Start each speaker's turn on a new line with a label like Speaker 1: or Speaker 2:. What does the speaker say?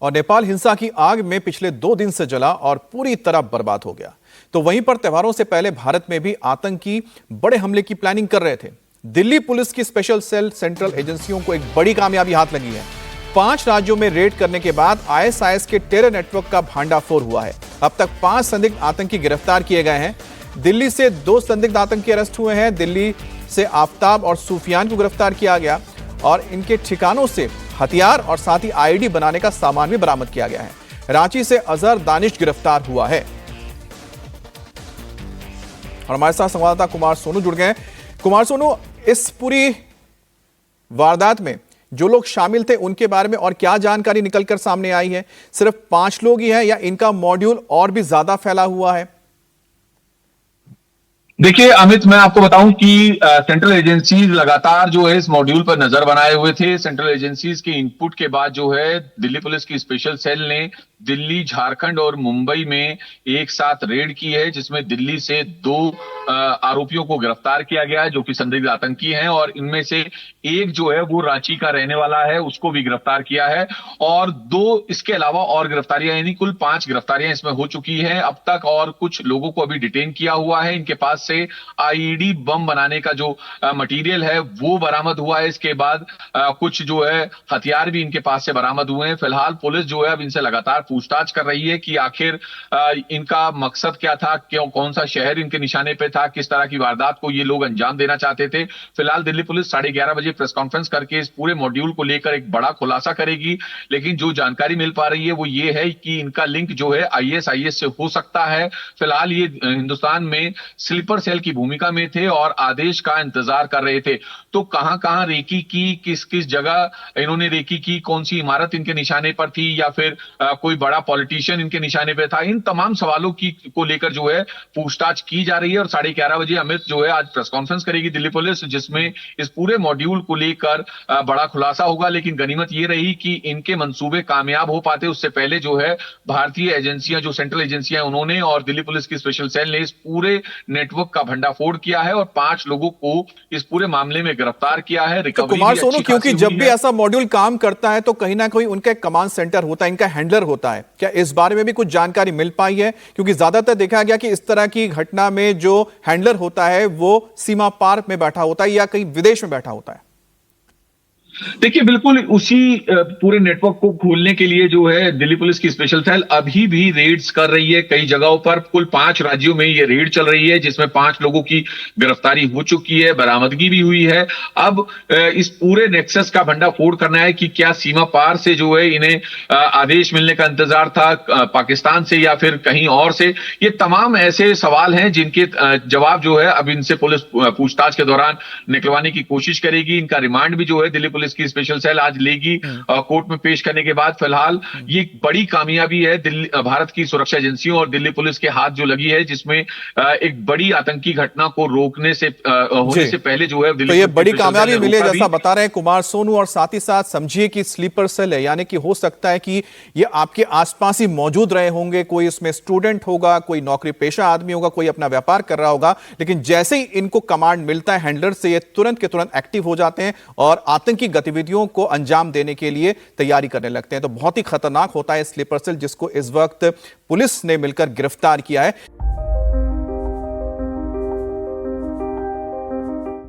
Speaker 1: और नेपाल हिंसा की आग में पिछले 2 दिन से जला और पूरी तरह बर्बाद हो गया। तो वहीं पर त्योहारों से पहले भारत में भी आतंकी बड़े हमले की प्लानिंग कर रहे थे। दिल्ली पुलिस की स्पेशल सेल सेंट्रल एजेंसियों को एक बड़ी कामयाबी हाथ लगी है। 5 राज्यों में रेड करने के बाद आईएसआईएस के टेरर नेटवर्क का भांडाफोड़ हुआ है। अब तक 5 संदिग्ध आतंकी गिरफ्तार किए गए हैं। दिल्ली से 2 संदिग्ध आतंकी अरेस्ट हुए हैं। दिल्ली से आफ्ताब और सूफियान को गिरफ्तार किया गया और इनके ठिकानों से हथियार और साथ ही आईडी बनाने का सामान भी बरामद किया गया है। रांची से अजहर दानिश गिरफ्तार हुआ है और हमारे साथ संवाददाता कुमार सोनू जुड़ गए। कुमार सोनू, इस पूरी वारदात में जो लोग शामिल थे उनके बारे में और क्या जानकारी निकलकर सामने आई है? सिर्फ 5 लोग ही हैं या इनका मॉड्यूल और भी ज्यादा फैला हुआ है?
Speaker 2: देखिए अमित, मैं आपको बताऊं कि सेंट्रल एजेंसीज लगातार जो है इस मॉड्यूल पर नजर बनाए हुए थे। सेंट्रल एजेंसीज के इनपुट के बाद जो है दिल्ली पुलिस की स्पेशल सेल ने दिल्ली, झारखंड और मुंबई में एक साथ रेड की है, जिसमें दिल्ली से 2 आरोपियों को गिरफ्तार किया गया है जो कि संदिग्ध आतंकी हैं, और इनमें से एक जो है वो रांची का रहने वाला है, उसको भी गिरफ्तार किया है। और 2 इसके अलावा और गिरफ्तारियां, यानी कुल 5 गिरफ्तारियां इसमें हो चुकी हैं अब तक। और कुछ लोगों को अभी डिटेन किया हुआ है। इनके पास से आईईडी बम बनाने का जो मटेरियल है वो बरामद हुआ है। इसके बाद कुछ जो है हथियार भी इनके पास से बरामद हुए हैं। फिलहाल पुलिस जो है अब इनसे लगातार पूछताछ कर रही है कि आखिर इनका मकसद क्या था, क्यों, कौन सा शहर इनके निशाने पे था, किस तरह की वारदात को ये लोग अंजाम देना चाहते थे। फिलहाल दिल्ली पुलिस 11:30 बजे प्रेस कॉन्फ्रेंस करके इस पूरे मॉड्यूल को लेकर एक बड़ा खुलासा करेगी। लेकिन जो जानकारी मिल पा रही है वो ये है कि इनका लिंक जो है आईएसआईएस से हो सकता है। फिलहाल ये हिंदुस्तान में स्लीपर सेल की भूमिका में थे और आदेश का इंतजार कर रहे थे। तो कहां कहां रेकी की, किस किस जगह इन्होंने रेकी की, कौन सी इमारत इनके निशाने पर थी, या फिर कोई बड़ा पॉलिटिशियन इनके निशाने पर था, इन तमाम सवालों की को लेकर जो है पूछताछ की जा रही है। और 11:30 बजे अमित जो है आज प्रेस कॉन्फ्रेंस करेगी दिल्ली पुलिस, जिसमें इस पूरे मॉड्यूल को लेकर बड़ा खुलासा होगा। लेकिन गनीमत ये रही कि इनके मंसूबे कामयाब हो पाते उससे पहले जो है भारतीय एजेंसियां, जो सेंट्रल एजेंसियां, उन्होंने और दिल्ली पुलिस की स्पेशल सेल ने इस पूरे नेटवर्क का भंडाफोड़ किया है और 5 लोगों को इस पूरे मामले में गिरफ्तार किया है।
Speaker 1: तो कुमार सोनू, क्योंकि जब भी ऐसा मॉड्यूल काम करता है तो कहीं ना कहीं उनका एक कमांड सेंटर होता है, इनका हैंडलर होता है। क्या इस बारे में भी कुछ जानकारी मिल पाई है? क्योंकि ज्यादातर देखा गया कि इस तरह की घटना में जो हैंडलर होता है वो सीमा पार में बैठा होता है या कहीं विदेश में बैठा होता है।
Speaker 2: देखिए बिल्कुल उसी पूरे नेटवर्क को खोलने के लिए जो है दिल्ली पुलिस की स्पेशल सेल अभी भी रेड्स कर रही है कई जगहों पर। कुल 5 राज्यों में ये रेड चल रही है, जिसमें 5 लोगों की गिरफ्तारी हो चुकी है, बरामदगी भी हुई है। अब इस पूरे नेक्सस का भंडाफोड़ करना है कि क्या सीमा पार से जो है इन्हें आदेश मिलने का इंतजार था, पाकिस्तान से या फिर कहीं और से। ये तमाम ऐसे सवाल हैं जिनके जवाब जो है अब इनसे पुलिस पूछताछ के दौरान निकलवाने की कोशिश करेगी। इनका रिमांड भी जो है दिल्ली पुलिस की स्पेशल सेल आज लेगी कोर्ट में पेश करने के बाद। फिलहाल ये एक बड़ी कामयाबी है दिल्ली भारत की सुरक्षा एजेंसियों और दिल्ली पुलिस के हाथ जो लगी है, जिसमें एक बड़ी आतंकी घटना को रोकने से होने से पहले जो है
Speaker 1: तो ये बड़ी कामयाबी मिली है, जैसा बता रहे हैं कुमार सोनू। और साथ ही साथ समझिए कि स्लीपर सेल है, यानी कि हो सकता है कि ये आपके आसपास ही मौजूद रहे होंगे। कोई इसमें स्टूडेंट होगा, कोई नौकरी पेशा आदमी होगा, कोई अपना व्यापार कर रहा होगा, लेकिन जैसे ही इनको कमांड मिलता है हैंडलर से, ये तुरंत के तुरंत एक्टिव हो जाते हैं और आतंकी गतिविधियों को अंजाम देने के लिए तैयारी करने लगते हैं। तो बहुत ही खतरनाक होता है स्लीपर सेल, जिसको इस वक्त पुलिस ने मिलकर गिरफ्तार किया है।